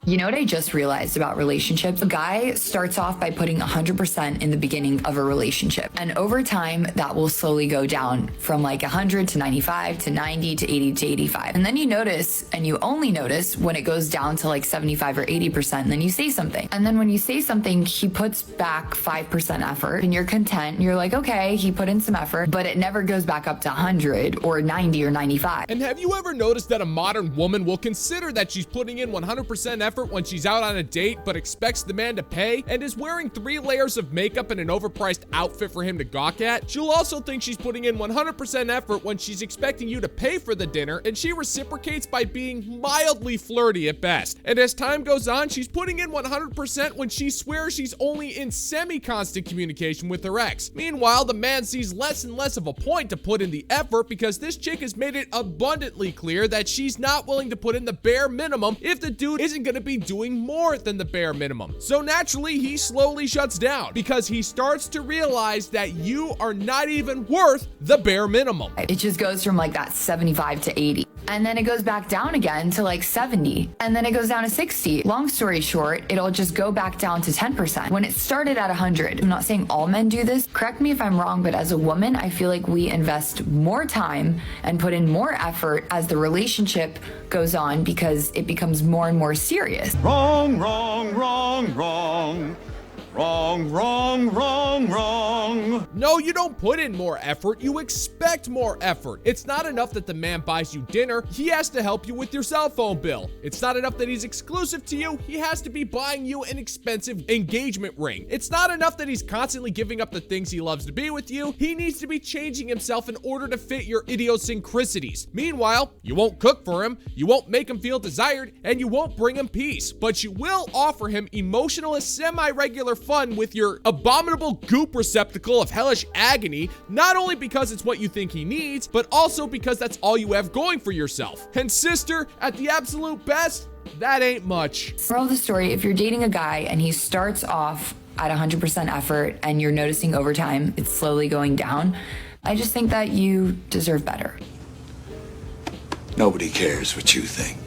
You know what I just realized about relationships? A guy starts off by putting 100% in the beginning of a relationship. And over time, that will slowly go down from like 100 to 95 to 90 to 80 to 85. And then you notice, and you only notice when it goes down to like 75 or 80%, and then you say something. And then when you say something, he puts back 5% effort and you're content. You're like, okay, he put in some effort, but it never goes back up to 100 or 90 or 95. And have you ever noticed that a modern woman will consider that she's putting in 100% effort when she's out on a date, but expects the man to pay, and is wearing 3 layers of makeup and an overpriced outfit for him to gawk at? She'll also think she's putting in 100% effort when she's expecting you to pay for the dinner, and she reciprocates by being mildly flirty at best. And as time goes on, she's putting in 100% when she swears she's only in semi-constant communication with her ex. Meanwhile, the man sees less and less of a point to put in the effort because this chick has made it abundantly clear that she's not willing to put in the bare minimum if the dude isn't going to be doing more than the bare minimum. So naturally, he slowly shuts down because he starts to realize that you are not even worth the bare minimum. It just goes from like that 75 to 80. And then it goes back down again to like 70. And then it goes down to 60. Long story short, it'll just go back down to 10%. When it started at 100, I'm not saying all men do this. Correct me if I'm wrong, but as a woman, I feel like we invest more time and put in more effort as the relationship goes on because it becomes more and more serious. Wrong, wrong, wrong, wrong. Wrong, wrong, wrong, wrong. No, you don't put in more effort, you expect more effort. It's not enough that the man buys you dinner, he has to help you with your cell phone bill. It's not enough that he's exclusive to you, he has to be buying you an expensive engagement ring. It's not enough that he's constantly giving up the things he loves to be with you, he needs to be changing himself in order to fit your idiosyncrasies. Meanwhile, you won't cook for him, you won't make him feel desired, and you won't bring him peace. But you will offer him emotional and semi-regular fun with your abominable goop receptacle of hellish agony, not only because it's what you think he needs, but also because that's all you have going for yourself. And sister, at the absolute best, that ain't much. Moral of the story, if you're dating a guy and he starts off at 100% effort and you're noticing over time it's slowly going down, I just think that you deserve better. Nobody cares what you think.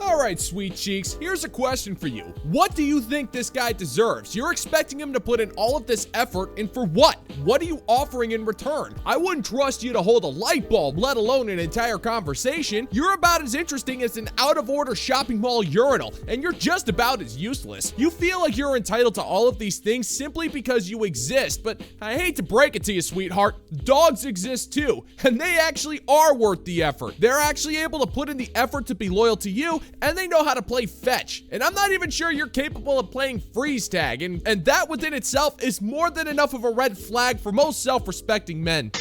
Alright, sweet cheeks, here's a question for you. What do you think this guy deserves? You're expecting him to put in all of this effort, and for what? What are you offering in return? I wouldn't trust you to hold a light bulb, let alone an entire conversation. You're about as interesting as an out-of-order shopping mall urinal, and you're just about as useless. You feel like you're entitled to all of these things simply because you exist, but I hate to break it to you, sweetheart, dogs exist too, and they actually are worth the effort. They're actually able to put in the effort to be loyal to you, and they know how to play fetch. And I'm not even sure you're capable of playing freeze tag, and that within itself is more than enough of a red flag for most self-respecting men.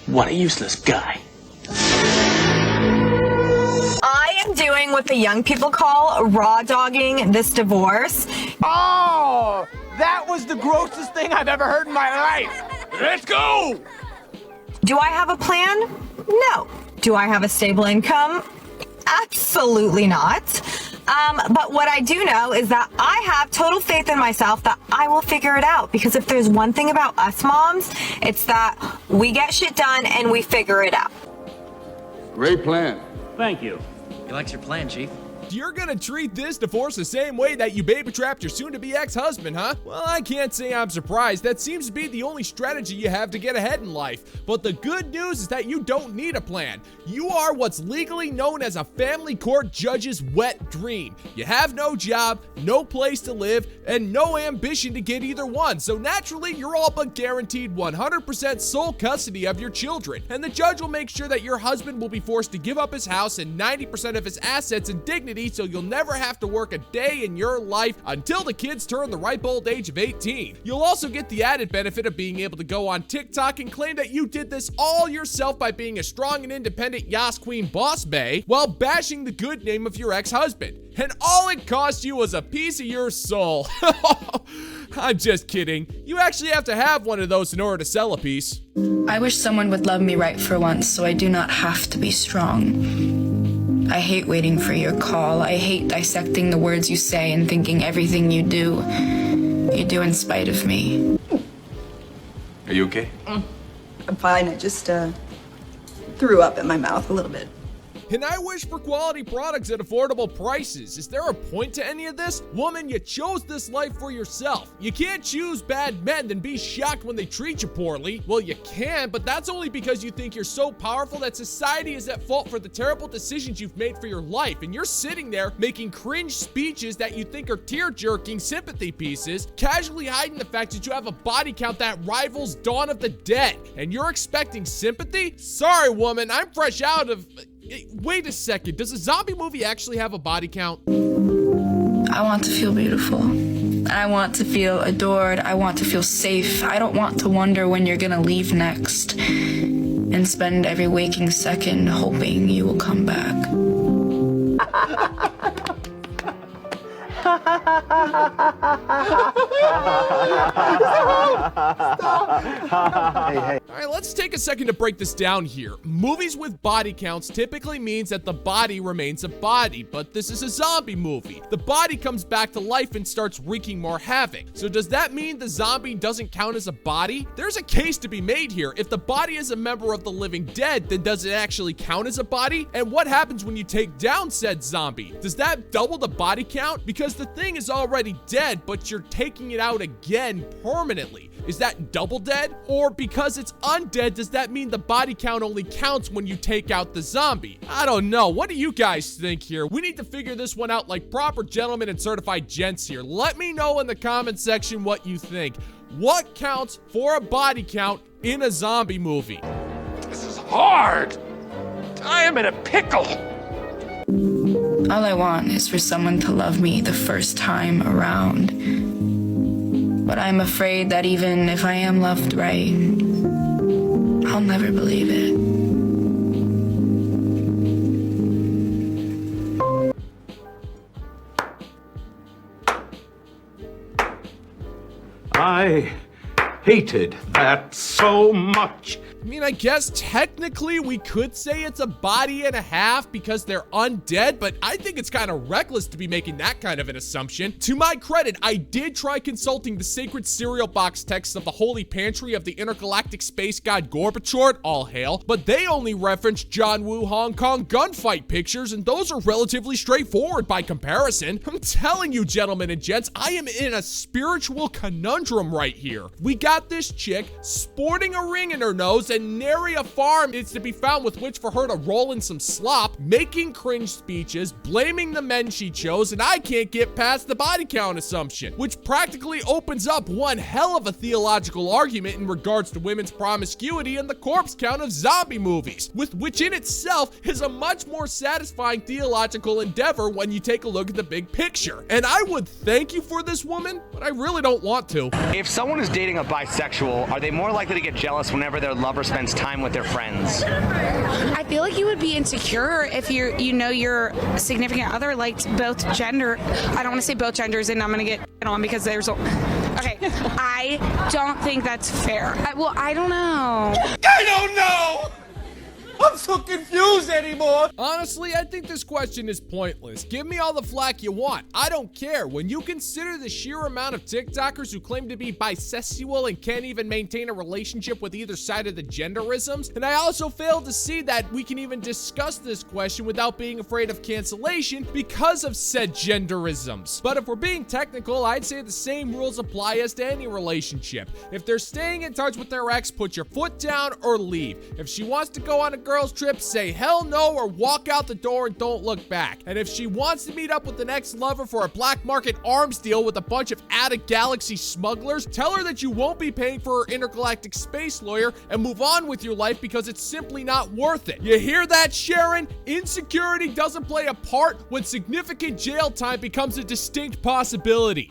What a useless guy. I am doing what the young people call raw dogging this divorce. Oh, that was the grossest thing I've ever heard in my life. Let's go. Do I have a plan? No. Do I have a stable income? Absolutely not. But what I do know is that I have total faith in myself that I will figure it out. Because if there's one thing about us moms, it's that we get shit done and we figure it out. Great plan. Thank you. He likes your plan, Chief. You're gonna treat this divorce the same way that you baby-trapped your soon-to-be ex-husband, huh? Well, I can't say I'm surprised. That seems to be the only strategy you have to get ahead in life. But the good news is that you don't need a plan. You are what's legally known as a family court judge's wet dream. You have no job, no place to live, and no ambition to get either one. So naturally, you're all but guaranteed 100% sole custody of your children. And the judge will make sure that your husband will be forced to give up his house and 90% of his assets and dignity so you'll never have to work a day in your life until the kids turn the ripe old age of 18. You'll also get the added benefit of being able to go on TikTok and claim that you did this all yourself by being a strong and independent Yas Queen boss bae while bashing the good name of your ex-husband. And all it cost you was a piece of your soul. I'm just kidding. You actually have to have one of those in order to sell a piece. I wish someone would love me right for once so I do not have to be strong. I hate waiting for your call. I hate dissecting the words you say and thinking everything you do in spite of me. Are you okay? I'm fine. I just threw up in my mouth a little bit. And I wish for quality products at affordable prices. Is there a point to any of this? Woman, you chose this life for yourself. You can't choose bad men and be shocked when they treat you poorly. Well, you can, but that's only because you think you're so powerful that society is at fault for the terrible decisions you've made for your life. And you're sitting there making cringe speeches that you think are tear-jerking sympathy pieces, casually hiding the fact that you have a body count that rivals Dawn of the Dead. And you're expecting sympathy? Sorry, woman, I'm fresh out of... Wait a second, does a zombie movie actually have a body count? I want to feel beautiful. I want to feel adored. I want to feel safe. I don't want to wonder when you're gonna leave next and spend every waking second hoping you will come back. Hey. All right, let's take a second to break this down here. Movies with body counts typically means that the body remains a body, but this is a zombie movie. The body comes back to life and starts wreaking more havoc. So does that mean the zombie doesn't count as a body? There's a case to be made here. If the body is a member of the living dead, then does it actually count as a body? And what happens when you take down said zombie? Does that double the body count? Because the thing is already dead, but you're taking it out again permanently. Is that double dead? Or because it's undead, does that mean the body count only counts when you take out the zombie? I don't know. What do you guys think here? We need to figure this one out like proper gentlemen and certified gents here. Let me know in the comment section what you think. What counts for a body count in a zombie movie? This is hard. I am in a pickle. All I want is for someone to love me the first time around. But I'm afraid that even if I am loved right, I'll never believe it. I hated that so much. I mean, I guess technically we could say it's a body and a half because they're undead, but I think it's kind of reckless to be making that kind of an assumption. To my credit, I did try consulting the sacred cereal box texts of the Holy Pantry of the intergalactic space god Gorbachev, all hail, but they only referenced John Woo Hong Kong gunfight pictures, and those are relatively straightforward by comparison. I'm telling you, gentlemen and gents, I am in a spiritual conundrum right here. We got this chick sporting a ring in her nose, and nary a farm is to be found with which for her to roll in some slop, making cringe speeches, blaming the men she chose, and I can't get past the body count assumption, which practically opens up one hell of a theological argument in regards to women's promiscuity and the corpse count of zombie movies, with which in itself is a much more satisfying theological endeavor when you take a look at the big picture. And I would thank you for this, woman, but I really don't want to. If someone is dating a bisexual, are they more likely to get jealous whenever their lover spends time with their friends? I feel like you would be insecure if your significant other liked both gender. I don't want to say both genders, and I'm gonna get on because there's okay. I don't think that's fair. I don't know. I don't know. I'm so confused anymore. Honestly, I think this question is pointless. Give me all the flack you want. I don't care. When you consider the sheer amount of TikTokers who claim to be bisexual and can't even maintain a relationship with either side of the genderisms, and I also fail to see that we can even discuss this question without being afraid of cancellation because of said genderisms. But if we're being technical, I'd say the same rules apply as to any relationship. If they're staying in touch with their ex, put your foot down or leave. If she wants to go on a girls trip, say hell no or walk out the door and don't look back. And if she wants to meet up with an ex-lover for a black market arms deal with a bunch of out-of-galaxy smugglers, tell her that you won't be paying for her intergalactic space lawyer and move on with your life because it's simply not worth it. You hear that, Sharon? Insecurity doesn't play a part when significant jail time becomes a distinct possibility.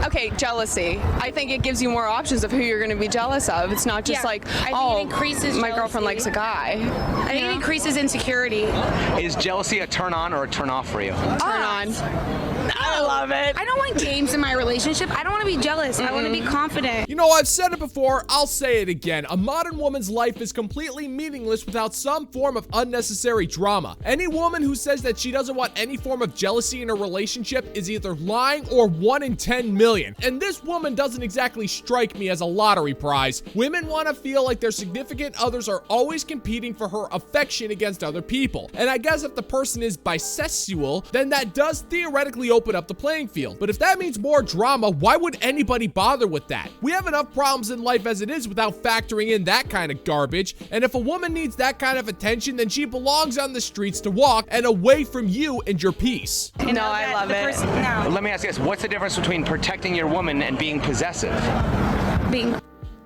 Okay, jealousy. I think it gives you more options of who you're going to be jealous of. It's not just like, oh, my girlfriend likes a guy. I think it increases insecurity. Is jealousy a turn on or a turn off for you? Turn on. I love it. I don't want games in my relationship. I don't want to be jealous. I want to be confident. You know, I've said it before, I'll say it again. A modern woman's life is completely meaningless without some form of unnecessary drama. Any woman who says that she doesn't want any form of jealousy in a relationship is either lying or one and 10 million. And this woman doesn't exactly strike me as a lottery prize. Women want to feel like their significant others are always competing for her affection against other people. And I guess if the person is bisexual, then that does theoretically open up the playing field. But if that means more drama, why would anybody bother with that? We have enough problems in life as it is without factoring in that kind of garbage. And if a woman needs that kind of attention, then she belongs on the streets to walk and away from you and your peace. No, I love it. Well, let me ask you this. What's the difference between protecting your woman and being possessive? Being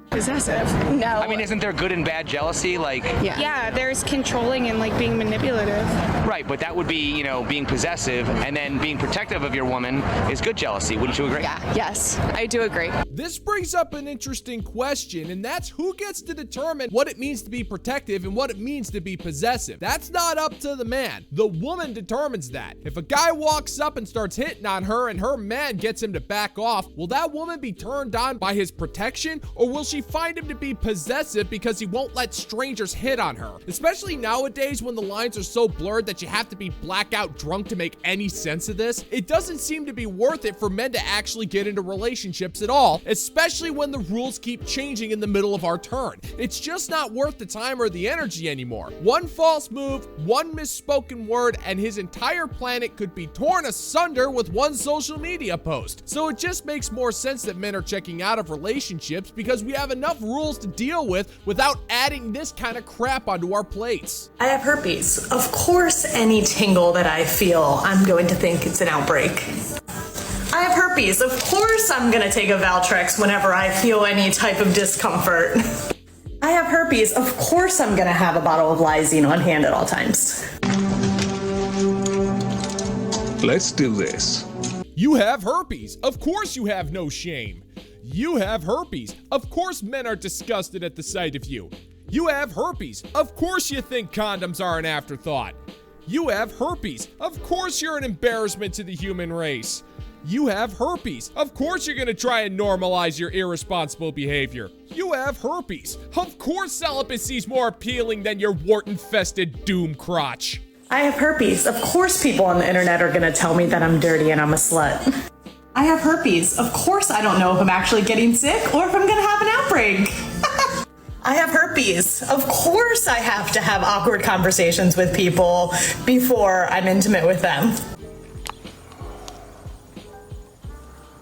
possessive. No. I mean, isn't there good and bad jealousy? Like, Yeah, there's controlling and like being manipulative. right, but that would be, you know, being possessive, and then being protective of your woman is good jealousy. Wouldn't you agree? Yeah, yes, I do agree. This brings up an interesting question, and that's who gets to determine what it means to be protective and what it means to be possessive. That's not up to the man. The woman determines that. If a guy walks up and starts hitting on her and her man gets him to back off, will that woman be turned on by his protection, or will she find him to be possessive because he won't let strangers hit on her? Especially nowadays when the lines are so blurred that you have to be blackout drunk to make any sense of this, it doesn't seem to be worth it for men to actually get into relationships at all, especially when the rules keep changing in the middle of our turn. It's just not worth the time or the energy anymore. One false move, one misspoken word, and his entire planet could be torn asunder with one social media post. So it just makes more sense that men are checking out of relationships because we have enough rules to deal with without adding this kind of crap onto our plates. I have herpes. Of course, any tingle that I feel, I'm going to think it's an outbreak. I have herpes. Of course, I'm going to take a Valtrex whenever I feel any type of discomfort. I have herpes. Of course, I'm going to have a bottle of Lysine on hand at all times. Let's do this. You have herpes. Of course you have no shame. You have herpes. Of course men are disgusted at the sight of you. You have herpes. Of course you think condoms are an afterthought. You have herpes. Of course you're an embarrassment to the human race. You have herpes. Of course you're gonna try and normalize your irresponsible behavior. You have herpes. Of course celibacy's more appealing than your wart-infested doom crotch. I have herpes. Of course, people on the internet are going to tell me that I'm dirty and I'm a slut. I have herpes. Of course, I don't know if I'm actually getting sick or if I'm going to have an outbreak. I have herpes. Of course, I have to have awkward conversations with people before I'm intimate with them.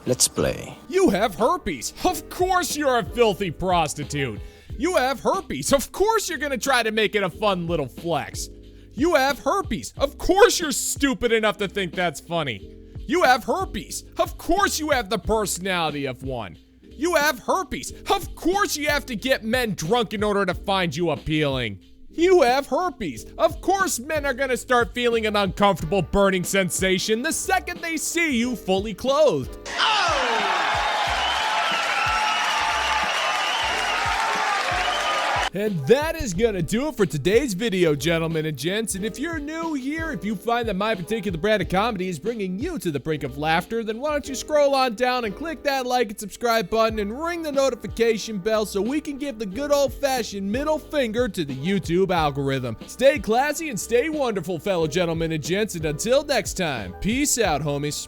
Let's play. You have herpes. Of course you're a filthy prostitute. You have herpes. Of course you're gonna try to make it a fun little flex. You have herpes. Of course you're stupid enough to think that's funny. You have herpes. Of course you have the personality of one. You have herpes. Of course you have to get men drunk in order to find you appealing. You have herpes. Of course men are gonna start feeling an uncomfortable burning sensation the second they see you fully clothed. And that is gonna do it for today's video, gentlemen and gents. And if you're new here, if you find that my particular brand of comedy is bringing you to the brink of laughter, then why don't you scroll on down and click that like and subscribe button and ring the notification bell so we can give the good old-fashioned middle finger to the YouTube algorithm. Stay classy and stay wonderful, fellow gentlemen and gents, and until next time, peace out, homies.